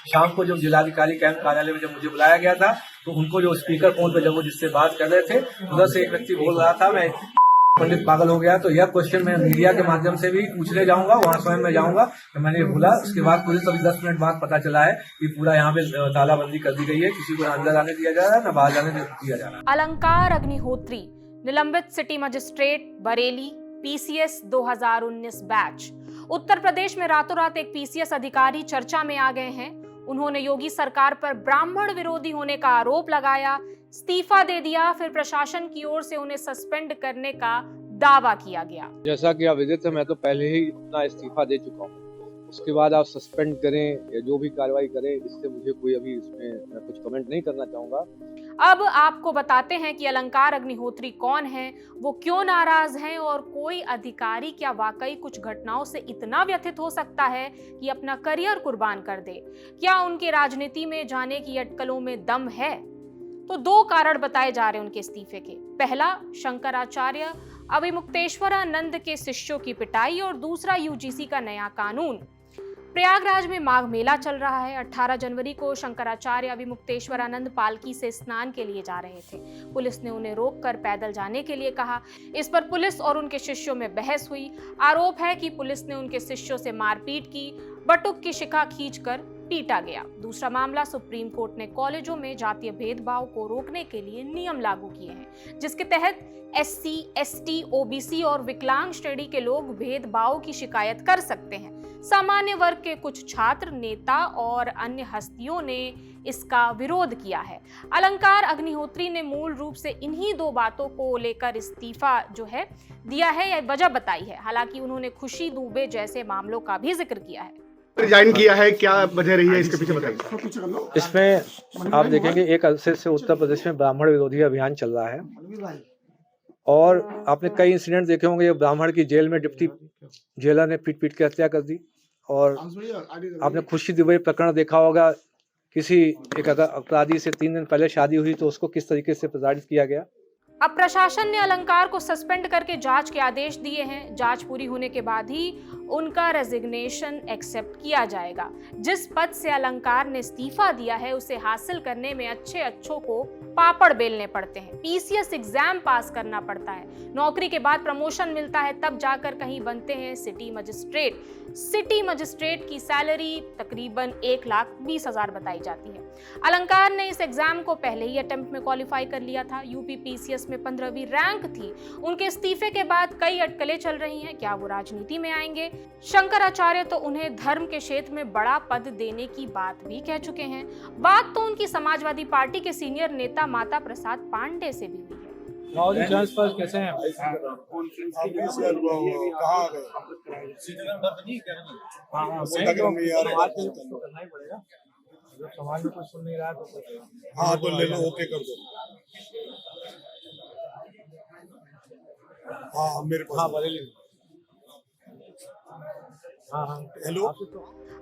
शाम को जब जिलाधिकारी कैंप कार्यालय में जब मुझे बुलाया गया था तो उनको जो स्पीकर फोन पे जब वो जिससे बात कर रहे थे उधर से एक व्यक्ति बोल रहा था मैं पंडित पागल हो गया। तो यह क्वेश्चन मैं मीडिया के माध्यम से भी पूछने जाऊंगा, वहां स्वयं में जाऊंगा। तो मैंने बोला, उसके बाद पुलिस अभी 10 मिनट बाद पता चला है कि पूरा यहाँ पे तालाबंदी कर दी गई है, किसी को अंदर आने दिया जा रहा है न बाहर जाने दिया जा रहा है। अलंकार अग्निहोत्री निलंबित city magistrate Bareilly PCS 2019 batch. Uttar Pradesh में रातों रात एक पीसीएस अधिकारी चर्चा में आ गए हैं। उन्होंने योगी सरकार पर ब्राह्मण विरोधी होने का आरोप लगाया, इस्तीफा दे दिया, फिर प्रशासन की ओर से उन्हें सस्पेंड करने का दावा किया गया। जैसा कि आप विदित है, मैं तो पहले ही अपना इस्तीफा दे चुका हूँ। उसके बाद आप सस्पेंड करें या जो भी कार्रवाई करें, इससे मुझे कोई अभी इसमें मैं कुछ कमेंट नहीं करना चाहूंगा। अब आपको बताते हैं कि अलंकार अग्निहोत्री कौन है, वो क्यों नाराज हैं और कोई अधिकारी क्या वाकई कुछ घटनाओं से इतना व्यथित हो सकता है कि अपना करियर कुर्बान कर दे। क्या उनके राजनीति में जाने की अटकलों में दम है? तो 2 कारण बताए जा रहे हैं उनके इस्तीफे के। पहला, शंकराचार्य अविमुक्तेश्वरानंद के शिष्यों की पिटाई और दूसरा यूजीसी का नया कानून। प्रयागराज में माघ मेला चल रहा है। 18 जनवरी को शंकराचार्य अविमुक्तेश्वरानंद पालकी से स्नान के लिए जा रहे थे। पुलिस ने उन्हें रोककर पैदल जाने के लिए कहा। इस पर पुलिस और उनके शिष्यों में बहस हुई। आरोप है कि पुलिस ने उनके शिष्यों से मारपीट की, बटुक की शिखा खींचकर पीटा गया। दूसरा मामला, सुप्रीम कोर्ट ने कॉलेजों में जातीय भेदभाव को रोकने के लिए नियम लागू किए हैं, जिसके तहत एससी, एसटी, ओबीसी और विकलांग श्रेणी के लोग भेदभाव की शिकायत कर सकते हैं। सामान्य वर्ग के कुछ छात्र, नेता और अन्य हस्तियों ने इसका विरोध किया है। अलंकार अग्निहोत्री ने मूल रूप से इन्हीं 2 बातों को लेकर इस्तीफा जो है दिया है या वजह बताई है। हालांकि उन्होंने खुशी दुबे जैसे मामलों का भी जिक्र किया है। रिजाइन किया है, क्या वजह रही है इसके पीछे बताइए। इसमें आप देखेंगे 1 अरसे से उत्तर प्रदेश में ब्राह्मण विरोधी अभियान चल रहा है और आपने कई इंसिडेंट देखे होंगे। ब्राह्मण की जेल में डिप्टी जेलर ने पीट के हत्या कर दी। और आपने खुशी दुबे प्रकरण देखा होगा, किसी एक अपराधी से 3 दिन पहले शादी हुई तो उसको किस तरीके से प्रताड़ित किया गया। अब प्रशासन ने अलंकार को सस्पेंड करके जांच के आदेश दिए हैं। जांच पूरी होने के बाद ही उनका रेजिग्नेशन एक्सेप्ट किया जाएगा। जिस पद से अलंकार ने इस्तीफा दिया है उसे हासिल करने में अच्छों को पापड़ बेलने पड़ते हैं। पीसीएस एग्जाम पास करना पड़ता है। नौकरी के बाद प्रमोशन मिलता है, तब जाकर कहीं बनते हैं सिटी मजिस्ट्रेट। सिटी मजिस्ट्रेट की सैलरी तकरीबन 1,20,000 बताई जाती है। अलंकार ने इस एग्जाम को पहले ही अटेम्प्ट में क्वालिफाई कर लिया था। यूपी पीसीएस में 15वीं रैंक थी। उनके इस्तीफे के बाद कई अटकलें चल रही हैं। क्या वो राजनीति में आएंगे? शंकराचार्य तो उन्हें धर्म के क्षेत्र में बड़ा पद देने की बात भी कह चुके हैं। बात तो उनकी समाजवादी पार्टी के सीनियर नेता माता प्रसाद पांडे से भी हुई है। कैसे हैं? समाज में कुछ सुन नहीं रहा तो हाँ तो ले लो, ओके कर दो। हाँ मेरे पास। हाँ बरेली। हाँ हेलो।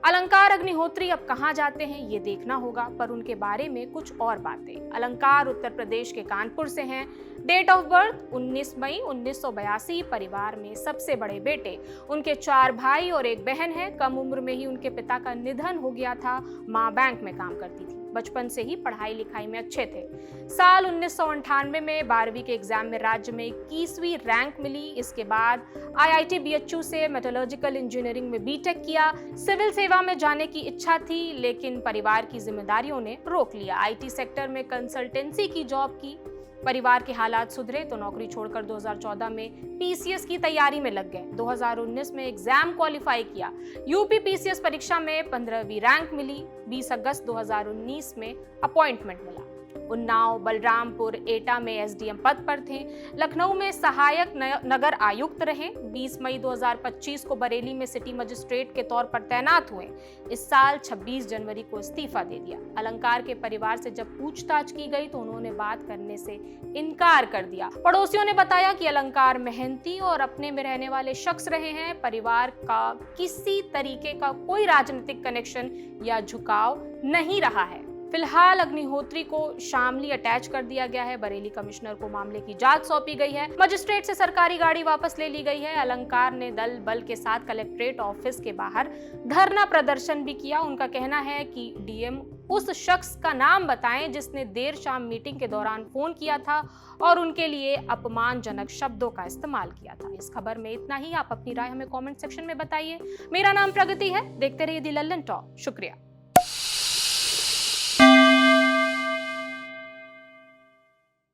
अलंकार अग्निहोत्री अब कहां जाते हैं ये देखना होगा, पर उनके बारे में कुछ और बातें। अलंकार उत्तर प्रदेश के कानपुर से हैं। डेट ऑफ बर्थ 19 मई 1982। परिवार में सबसे बड़े बेटे। उनके 4 भाई और 1 बहन है। कम उम्र में ही उनके पिता का निधन हो गया था। मां बैंक में काम करती थी। बचपन से ही पढ़ाई लिखाई में अच्छे थे। साल 1998 में 12वीं के एग्जाम में राज्य में 21वीं रैंक मिली। इसके बाद IIT BHU से मेटलर्जिकल इंजीनियरिंग में बीटेक किया। सिविल सेवा में जाने की इच्छा थी, लेकिन परिवार की जिम्मेदारियों ने रोक लिया। IT सेक्टर में कंसल्टेंसी की जॉब की। परिवार के हालात सुधरे तो नौकरी छोड़कर 2014 में पीसीएस की तैयारी में लग गए। 2019 में एग्जाम क्वालिफाई किया। यूपी पीसीएस परीक्षा में 15वीं रैंक मिली। 20 अगस्त 2019 में अपॉइंटमेंट मिला। उन्नाव, बलरामपुर, एटा में एसडीएम पद पर थे। लखनऊ में सहायक नगर आयुक्त रहे। 20 मई 2025 को बरेली में सिटी मजिस्ट्रेट के तौर पर तैनात हुए। इस साल 26 जनवरी को इस्तीफा दे दिया। अलंकार के परिवार से जब पूछताछ की गई तो उन्होंने बात करने से इनकार कर दिया। पड़ोसियों ने बताया कि अलंकार मेहनती और अपने में रहने वाले शख्स रहे हैं। परिवार का किसी तरीके का कोई राजनीतिक कनेक्शन या झुकाव नहीं रहा है। फिलहाल अग्निहोत्री को शामली अटैच कर दिया गया है। बरेली कमिश्नर को मामले की जांच सौंपी गई है। मजिस्ट्रेट से सरकारी गाड़ी वापस ले ली गई है। अलंकार ने दल बल के साथ कलेक्ट्रेट ऑफिस के बाहर धरना प्रदर्शन भी किया। उनका कहना है कि डीएम उस शख्स का नाम बताएं जिसने देर शाम मीटिंग के दौरान फोन किया था और उनके लिए अपमानजनक शब्दों का इस्तेमाल किया था। इस खबर में इतना ही। आप अपनी राय हमें कमेंट सेक्शन में बताइए। मेरा नाम प्रगति है। देखते रहिए दी लल्लन टॉक। शुक्रिया।